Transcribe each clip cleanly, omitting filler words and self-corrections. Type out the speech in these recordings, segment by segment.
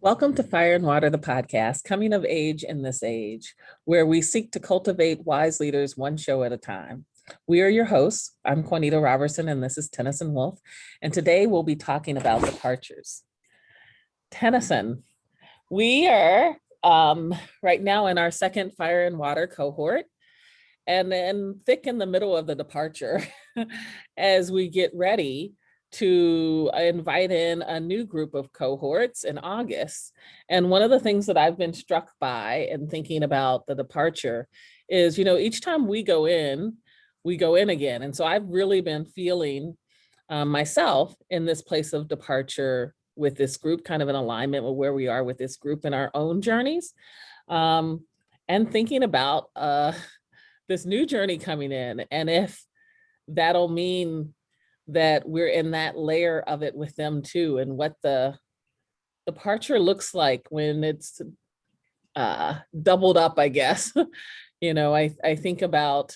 Welcome to Fire and Water, the podcast, coming of age in this age, where we seek to cultivate wise leaders one show at a time. We are your hosts. I'm Quanita Roberson, and this is Tenneson Woolf. And today we'll be talking about departures. Tenneson, we are right now in our second Fire and Water cohort, and then thick in the middle of the departure as we get ready to invite in a new group of cohorts in August. And one of the things that I've been struck by in thinking about the departure is, each time we go in again. And so I've really been feeling myself in this place of departure with this group, kind of in alignment with where we are with this group in our own journeys. And thinking about this new journey coming in, and if that'll mean that we're in that layer of it with them too, and what the departure looks like when it's doubled up, I guess. I think about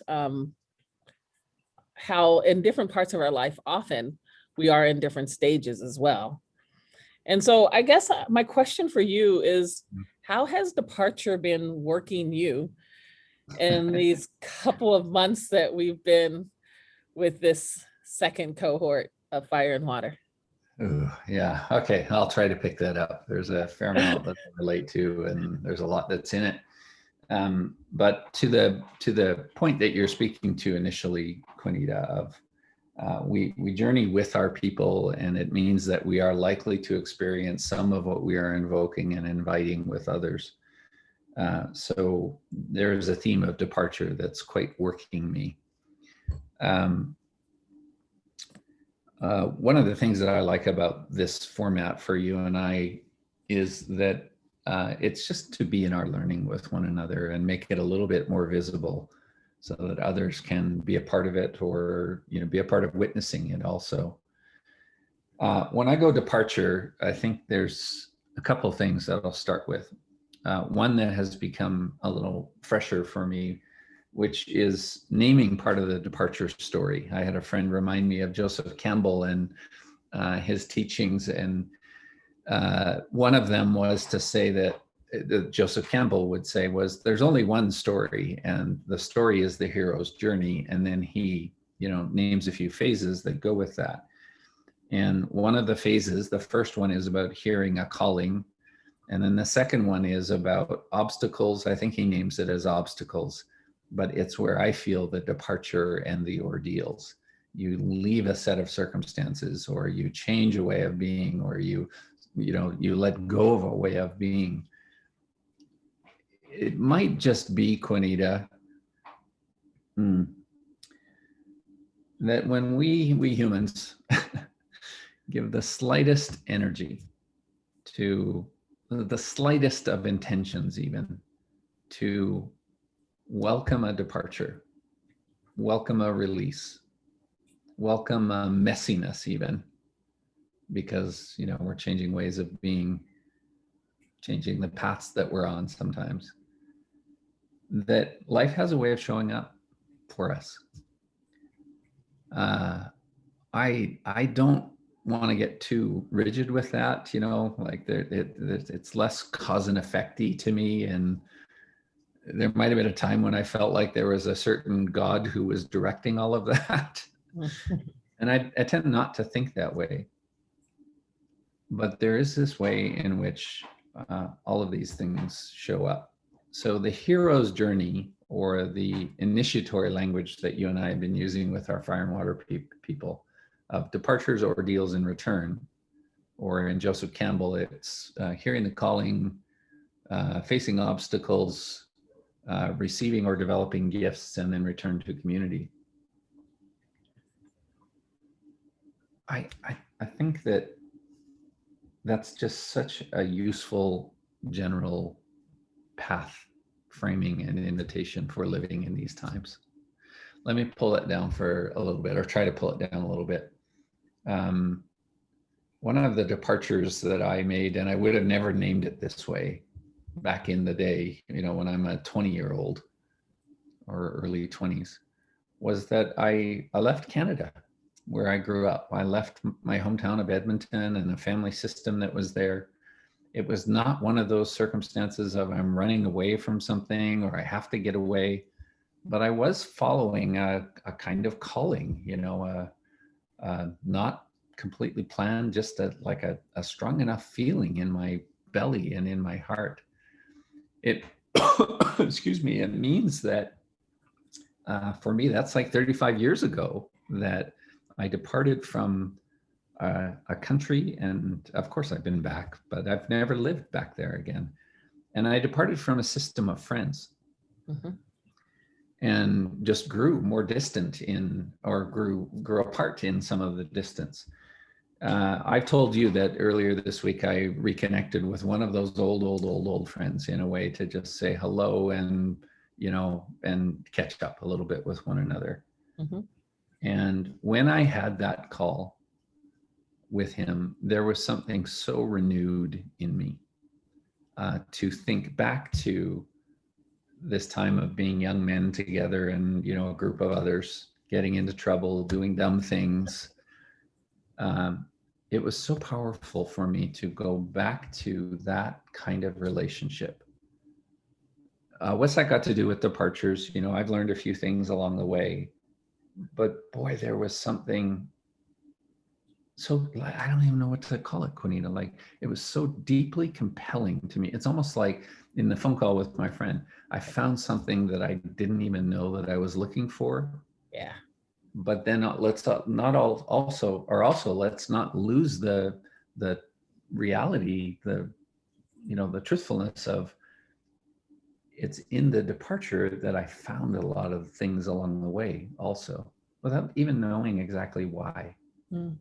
how in different parts of our life, often we are in different stages as well. And so I guess my question for you is, how has departure been working you in these couple of months that we've been with this second cohort of Fire and Water? Ooh, yeah. Okay. I'll try to pick that up. There's a fair amount that I relate to, and there's a lot that's in it. But to the point that you're speaking to initially, Quanita, of we journey with our people, and it means that we are likely to experience some of what we are invoking and inviting with others. So there's a theme of departure that's quite working me. One of the things that I like about this format for you and I is that it's just to be in our learning with one another and make it a little bit more visible so that others can be a part of it, or be a part of witnessing it also. When I go departure, I think there's a couple of things that I'll start with. One that has become a little fresher for me, which is naming part of the departure story. I had a friend remind me of Joseph Campbell and his teachings, and one of them was to say that Joseph Campbell would say was, there's only one story, and the story is the hero's journey, and then he names a few phases that go with that. And one of the phases, the first one, is about hearing a calling, and then the second one is about obstacles. I think he names it as obstacles, but it's where I feel the departure and the ordeals. You leave a set of circumstances, or you change a way of being, or you let go of a way of being. It might just be, Quanita, that when we humans give the slightest energy to the slightest of intentions, even to welcome a departure, welcome a release, welcome a messiness, even, because we're changing ways of being, changing the paths that we're on sometimes, that life has a way of showing up for us. I don't want to get too rigid with that, like it's less cause and effect-y to me, and there might have been a time when I felt like there was a certain God who was directing all of that. And I tend not to think that way. But there is this way in which all of these things show up. So the hero's journey, or the initiatory language that you and I have been using with our Fire and Water people, of departures, ordeals, and return, or in Joseph Campbell, it's hearing the calling, facing obstacles, receiving or developing gifts, and then return to community. I think that that's just such a useful general path framing and invitation for living in these times. Let me pull it down for a little bit, or try to pull it down a little bit. One of the departures that I made, and I would have never named it this way back in the day, when I'm a 20-year-old or early 20s, was that I left Canada, where I grew up. I left my hometown of Edmonton and the family system that was there, It was not one of those circumstances of I'm running away from something or I have to get away, but I was following a kind of calling, not completely planned, just like a strong enough feeling in my belly and in my heart. It, excuse me, it means that for me, that's like 35 years ago that I departed from a country. And of course, I've been back, but I've never lived back there again. And I departed from a system of friends. Mm-hmm. And just grew more distant grew apart in some of the distance. I've told you that earlier this week, I reconnected with one of those old friends in a way to just say hello and catch up a little bit with one another. Mm-hmm. And when I had that call with him, there was something so renewed in me to think back to this time of being young men together and, a group of others getting into trouble, doing dumb things. It was so powerful for me to go back to that kind of relationship. What's that got to do with departures? I've learned a few things along the way, but boy, there was something so, I don't even know what to call it, Quanita. Like, it was so deeply compelling to me. It's almost like in the phone call with my friend, I found something that I didn't even know that I was looking for. Yeah. But then let's not lose the reality, the truthfulness of it's in the departure that I found a lot of things along the way also, without even knowing exactly why. Mm.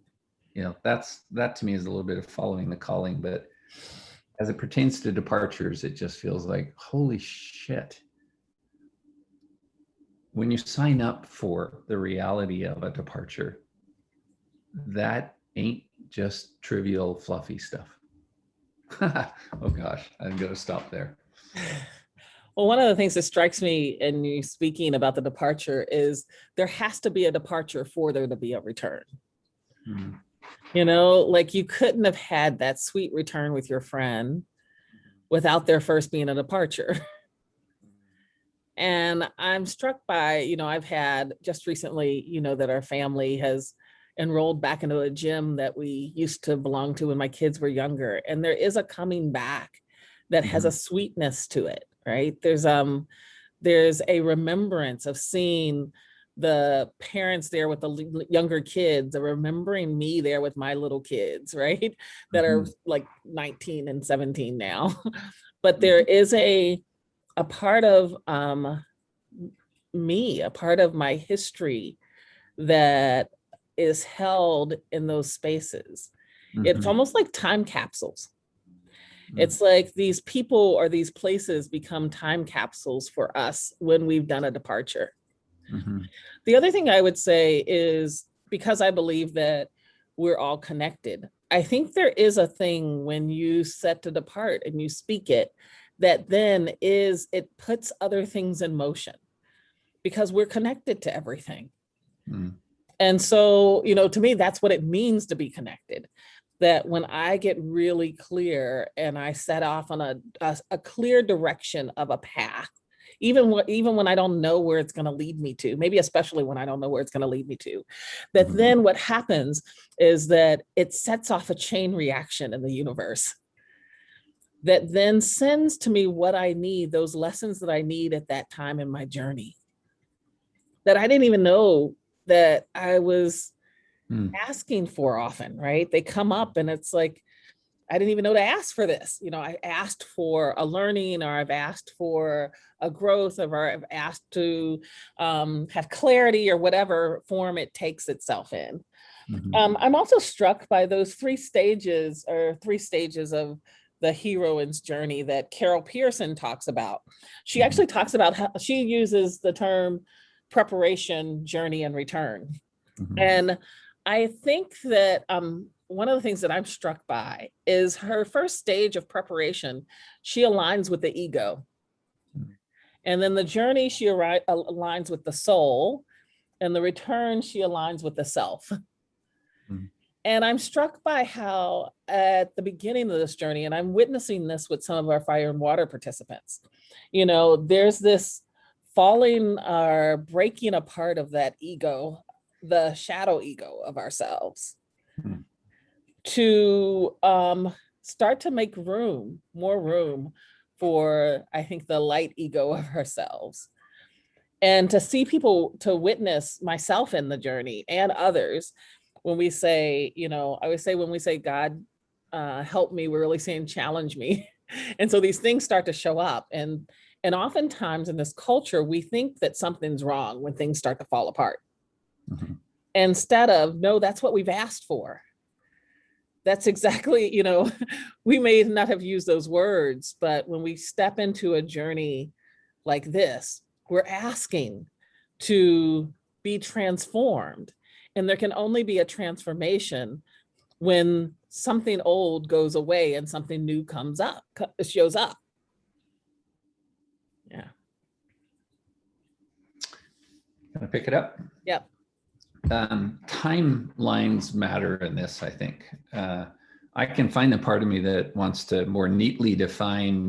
That to me is a little bit of following the calling, but as it pertains to departures, it just feels like, holy shit. When you sign up for the reality of a departure, that ain't just trivial, fluffy stuff. Oh gosh, I'm going to stop there. Well, one of the things that strikes me in you speaking about the departure is there has to be a departure for there to be a return. Mm-hmm. Like you couldn't have had that sweet return with your friend without there first being a departure. And I'm struck by, I've had just recently, that our family has enrolled back into a gym that we used to belong to when my kids were younger. And there is a coming back that has a sweetness to it, right? There's a remembrance of seeing the parents there with the younger kids, are remembering me there with my little kids, right? That are like 19 and 17 now. But there is a part of me, a part of my history that is held in those spaces. It's almost like time capsules. It's like these people or these places become time capsules for us when we've done a departure. Mm-hmm. The other thing I would say is, because I believe that we're all connected, I think there is a thing when you set to depart and you speak it, that then it puts other things in motion because we're connected to everything. Mm. And so, to me, that's what it means to be connected. That when I get really clear and I set off on a clear direction of a path, even when I don't know where it's going to lead me to, maybe especially when I don't know where it's going to lead me to, that then what happens is that it sets off a chain reaction in the universe that then sends to me what I need, those lessons that I need at that time in my journey that I didn't even know that I was asking for often, right? They come up and it's like, I didn't even know to ask for this. I asked for a learning, or I've asked for a growth, or I've asked to have clarity, or whatever form it takes itself in. Mm-hmm. I'm also struck by those three stages of the heroine's journey that Carol Pearson talks about. She actually talks about how she uses the term preparation, journey, and return. Mm-hmm. And I think that one of the things that I'm struck by is her first stage of preparation. She aligns with the ego. And then the journey, she aligns with the soul. And the return, she aligns with the self. Mm. And I'm struck by how at the beginning of this journey, and I'm witnessing this with some of our fire and water participants, there's this falling or breaking apart of that ego, the shadow ego of ourselves, Hmm. to start to make more room for, I think, the light ego of ourselves. And to see people, to witness myself in the journey and others, when we say, I always say when we say, God, help me, we're really saying, challenge me. And so these things start to show up. And oftentimes in this culture, we think that something's wrong when things start to fall apart. Mm-hmm. Instead of, no, that's what we've asked for. That's exactly, we may not have used those words, but when we step into a journey like this, we're asking to be transformed. And there can only be a transformation when something old goes away and something new shows up. Yeah. Can I pick it up? Yep. Timelines matter in this, I think. I can find the part of me that wants to more neatly define,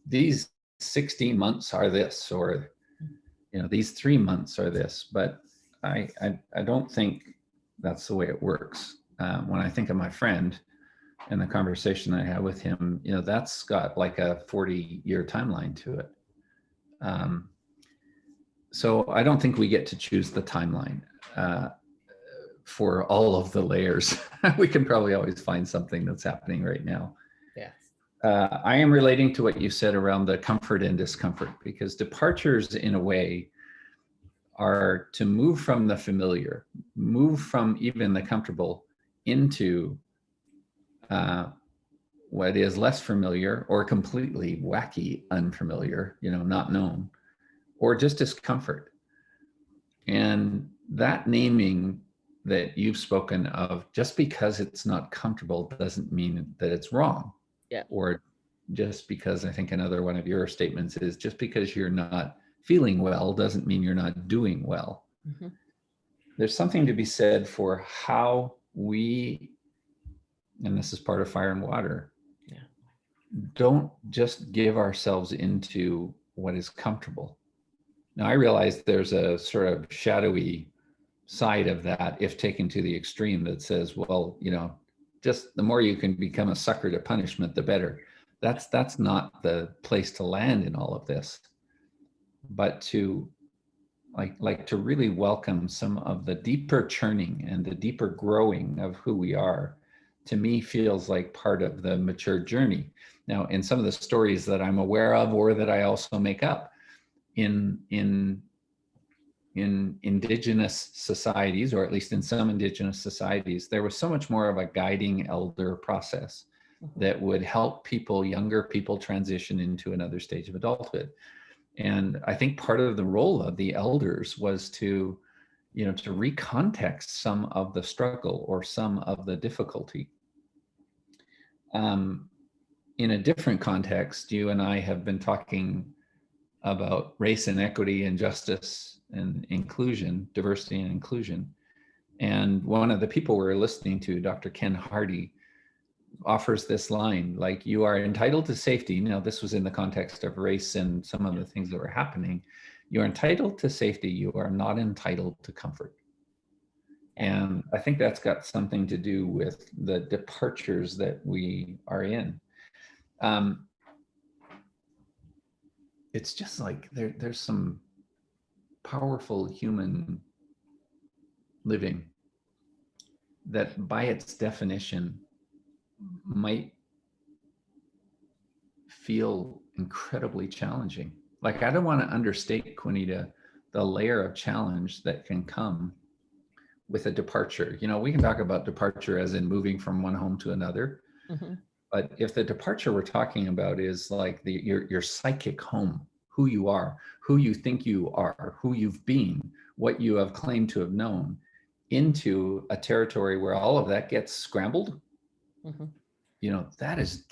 these 16 months are this, or, these 3 months are this, but I don't think that's the way it works. When I think of my friend and the conversation I had with him, that's got like a 40-year timeline to it. So I don't think we get to choose the timeline for all of the layers. We can probably always find something that's happening right now. Yes. I am relating to what you said around the comfort and discomfort, because departures in a way are to move from the familiar, move from even the comfortable into what is less familiar or completely wacky, unfamiliar, not known, or just discomfort. And that naming that you've spoken of, just because it's not comfortable doesn't mean that it's wrong. Yeah. Or just because, I think another one of your statements is, just because you're not feeling well doesn't mean you're not doing well. Mm-hmm. There's something to be said for how we, and this is part of fire and water, don't just give ourselves into what is comfortable. Now, I realize there's a sort of shadowy side of that, if taken to the extreme, that says, well, just the more you can become a sucker to punishment, the better. That's not the place to land in all of this. But to like to really welcome some of the deeper churning and the deeper growing of who we are, to me feels like part of the mature journey. Now, in some of the stories that I'm aware of, or that I also make up, in indigenous societies, or at least in some indigenous societies, there was so much more of a guiding elder process that would help younger people transition into another stage of adulthood. And I think part of the role of the elders was to recontext some of the struggle or some of the difficulty. In a different context, you and I have been talking about race and equity and justice and inclusion, diversity and inclusion. And one of the people we're listening to, Dr. Ken Hardy, offers this line, like, you are entitled to safety. Now, this was in the context of race and some of the things that were happening. You are entitled to safety. You are not entitled to comfort. And I think that's got something to do with the departures that we are in. It's just like there's some powerful human living that by its definition might feel incredibly challenging. Like, I don't want to understate, Quanita, the layer of challenge that can come with a departure. We can talk about departure as in moving from one home to another. Mm-hmm. But if the departure we're talking about is like your psychic home, who you are, who you think you are, who you've been, what you have claimed to have known, into a territory where all of that gets scrambled, mm-hmm. That is,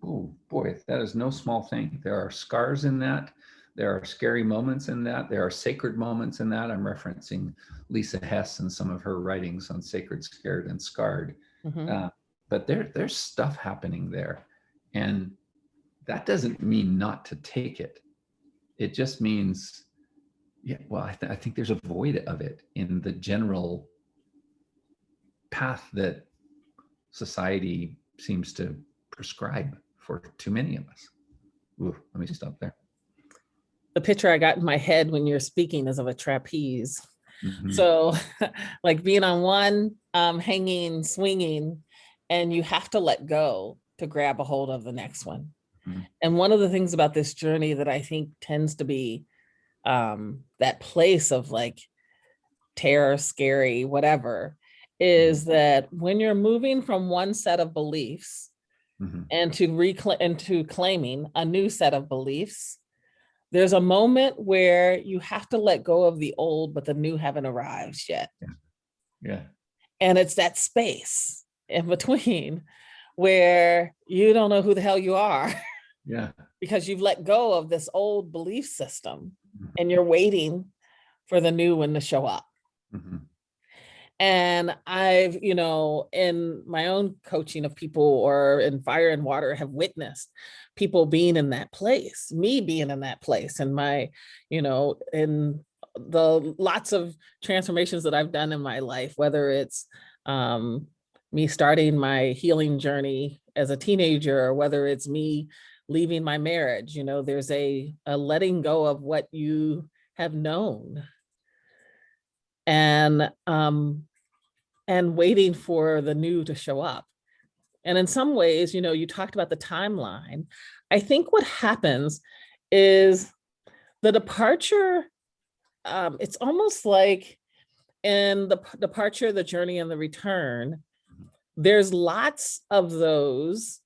oh boy, that is no small thing. There are scars in that. There are scary moments in that. There are sacred moments in that. I'm referencing Lisa Hess and some of her writings on sacred, scared, and scarred. But there's stuff happening there. And that doesn't mean not to take it. It just means, yeah, well, I think there's a void of it in the general path that society seems to prescribe for too many of us. Ooh, let me stop there. The picture I got in my head when you're speaking is of a trapeze. So like being on one hanging, swinging, and you have to let go to grab a hold of the next one. And one of the things about this journey that I think tends to be that place of like terror, scary, whatever, is that when you're moving from one set of beliefs and to claiming a new set of beliefs, there's a moment where you have to let go of the old, but the new haven't arrived yet. Yeah. And it's that space in between where you don't know who the hell you are. Yeah. Because you've let go of this old belief system and you're waiting for the new one to show up. And I've, in my own coaching of people or in fire and water, have witnessed people being in that place, me being in that place, and my, in the lots of transformations that I've done in my life, whether it's me starting my healing journey as a teenager, or whether it's me leaving my marriage, there's a letting go of what you have known. And waiting for the new to show up. And in some ways, you talked about the timeline. I think what happens is the departure, it's almost like in the departure, the journey, and the return, there's lots of those,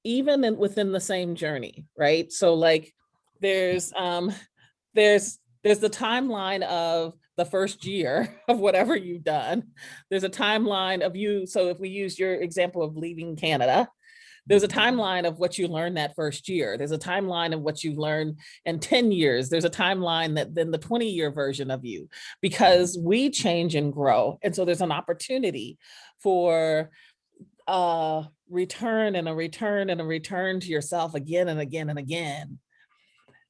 even within the same journey, right? So like there's the timeline of the first year of whatever you've done. There's a timeline of you. So if we use your example of leaving Canada, there's a timeline of what you learned that first year. There's a timeline of what you learned in 10 years. There's a timeline that then the 20-year version of you, because we change and grow. And so there's an opportunity for a return and a return and a return to yourself again and again and again.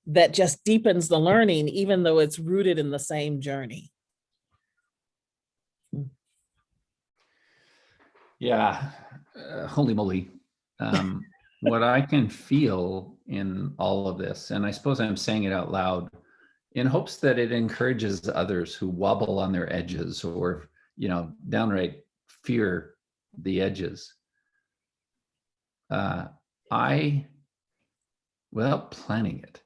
That just deepens the learning, even though it's rooted in the same journey. Yeah, holy moly. What I can feel in all of this, and I suppose I'm saying it out loud in hopes that it encourages others who wobble on their edges or, downright fear the edges. Without planning it,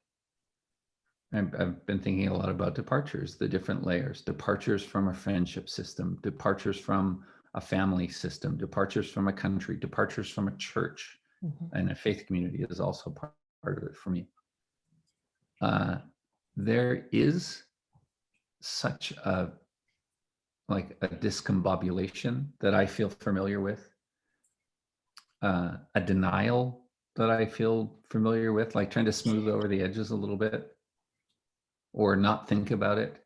I've been thinking a lot about departures, the different layers, departures from a friendship system, departures from a family system, departures from a country, departures from a church, and a faith community is also part of it for me. There is such a discombobulation that I feel familiar with, a denial that I feel familiar with, like trying to smooth over the edges a little bit, or not think about it.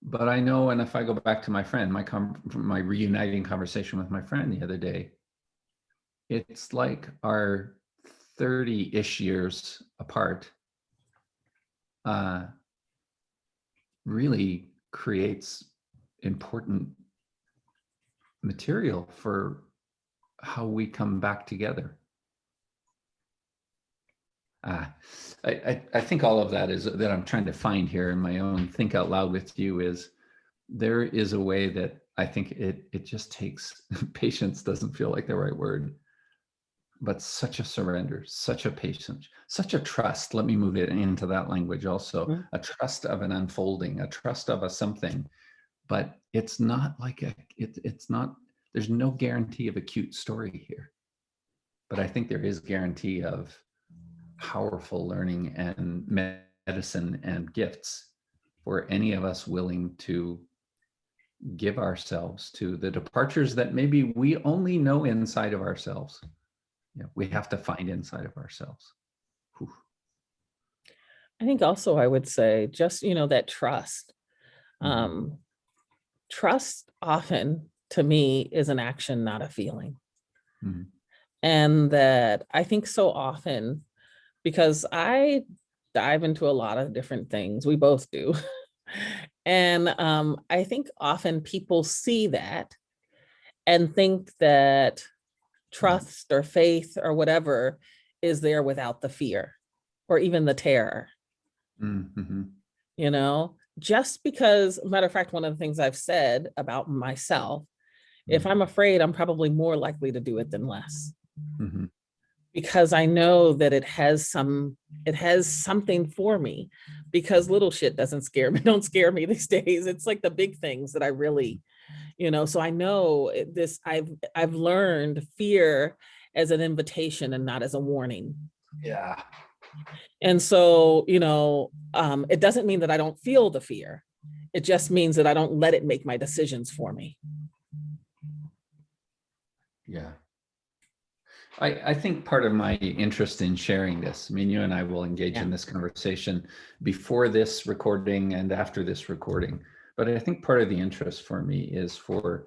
But I know, and if I go back to my friend, my reuniting conversation with my friend the other day, it's like our 30-ish years apart really creates important material for how we come back together. I think all of that is that I'm trying to find here in my own think out loud with you is there is a way that I think it just takes patience, doesn't feel like the right word, but such a surrender, such a patience, such a trust. Let me move it into that language also, a trust of an unfolding, a trust of a something, but it's not like it's not, there's no guarantee of a cute story here, but I think there is guarantee of powerful learning and medicine and gifts for any of us willing to give ourselves to the departures that maybe we only know inside of ourselves. We have to find inside of ourselves. Whew. I think also I would say just, that trust. Mhm. Um, Trust often to me is an action, not a feeling. Mhm. And that I think so often, because I dive into a lot of different things, we both do. And I think often people see that and think that trust or faith or whatever is there without the fear or even the terror, Mhm. just because, matter of fact, one of the things I've said about myself, if Mhm. I'm afraid, I'm probably more likely to do it than less, Mhm. because I know that it has something for me, because little shit doesn't scare me, don't scare me these days. It's like the big things that I really, so I know this, I've learned fear as an invitation and not as a warning. Yeah. And so, it doesn't mean that I don't feel the fear. It just means that I don't let it make my decisions for me. Yeah. I think part of my interest in sharing this, I mean, you and I will engage Yeah. in this conversation before this recording and after this recording. But I think part of the interest for me is for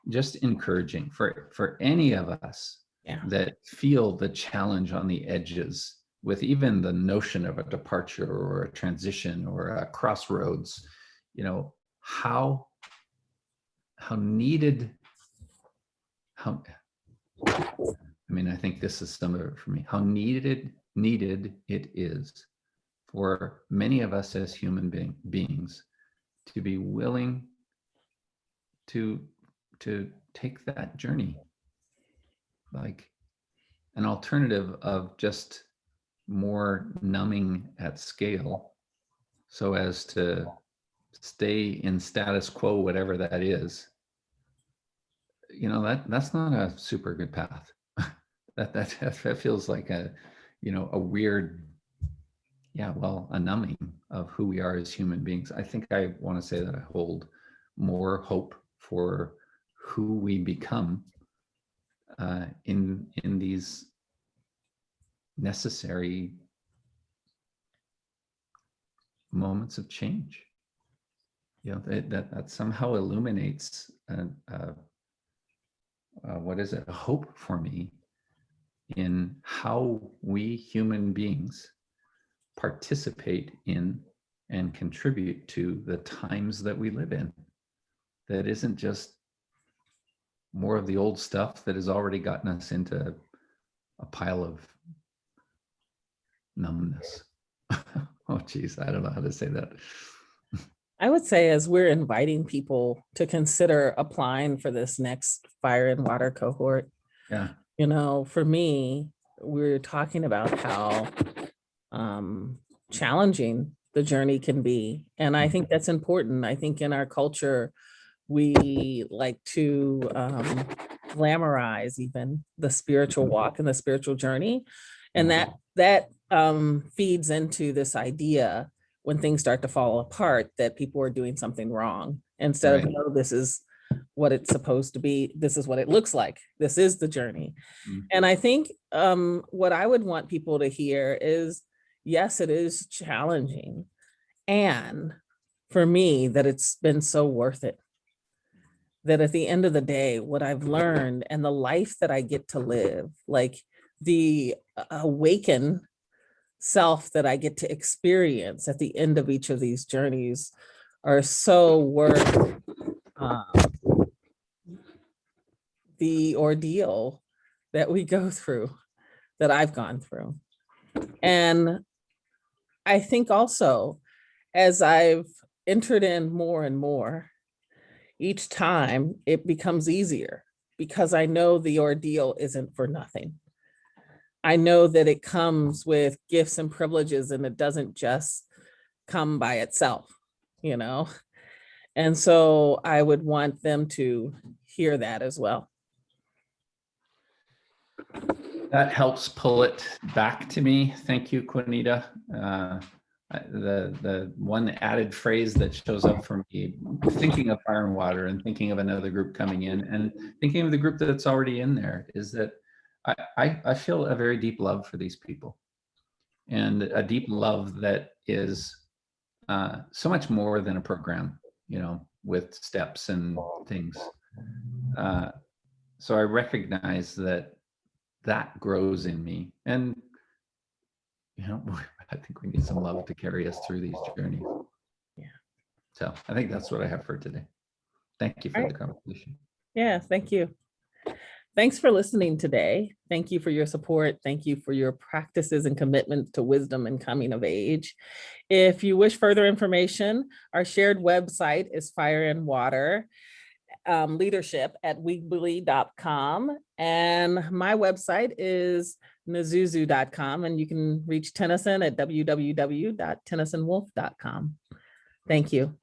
just encouraging for any of us Yeah. that feel the challenge on the edges with even the notion of a departure or a transition or a crossroads, you know, how needed, how, I mean, I think this is some of it for me, how needed it is for many of us as human beings to be willing to take that journey, like an alternative of just more numbing at scale so as to stay in status quo, whatever that is. That's not a super good path. that feels like a weird, yeah, well, a numbing of who we are as human beings. I think I want to say that I hold more hope for who we become in these necessary moments of change. That somehow illuminates what is it, a hope for me in how we human beings participate in and contribute to the times that we live in. That isn't just more of the old stuff that has already gotten us into a pile of numbness. Oh, geez, I don't know how to say that. I would say, as we're inviting people to consider applying for this next fire and water cohort, Yeah. for me, we're talking about how um, challenging the journey can be. And I think that's important. I think in our culture, we like to glamorize even the spiritual walk and the spiritual journey. And that feeds into this idea, when things start to fall apart, that people are doing something wrong, instead of, Right. no, this is what it's supposed to be. This is what it looks like. This is the journey. Mm. And I think what I would want people to hear is, yes, it is challenging. And for me, that it's been so worth it. That at the end of the day, what I've learned and the life that I get to live, like the awakened self that I get to experience at the end of each of these journeys, are so worth uh, the ordeal that we go through, that I've gone through. And I think also, as I've entered in more and more, each time it becomes easier, because I know the ordeal isn't for nothing. I know that it comes with gifts and privileges, and it doesn't just come by itself, you know? And so I would want them to hear that as well. That helps pull it back to me. Thank you, Quanita. The one added phrase that shows up for me, thinking of fire and water and thinking of another group coming in and thinking of the group that's already in there, is that I feel a very deep love for these people. and a deep love that is so much more than a program, with steps and things. So I recognize that grows in me, and I think we need some love to carry us through these journeys. Yeah. So I think that's what I have for today. Thank you for the conversation. Yeah, thank you. Thanks for listening today. Thank you for your support. Thank you for your practices and commitments to wisdom and coming of age. If you wish further information, our shared website is Fire and Water Leadership at weebly.com. And my website is nazuzu.com. And you can reach Tenneson at www.tennessonwolf.com. Thank you.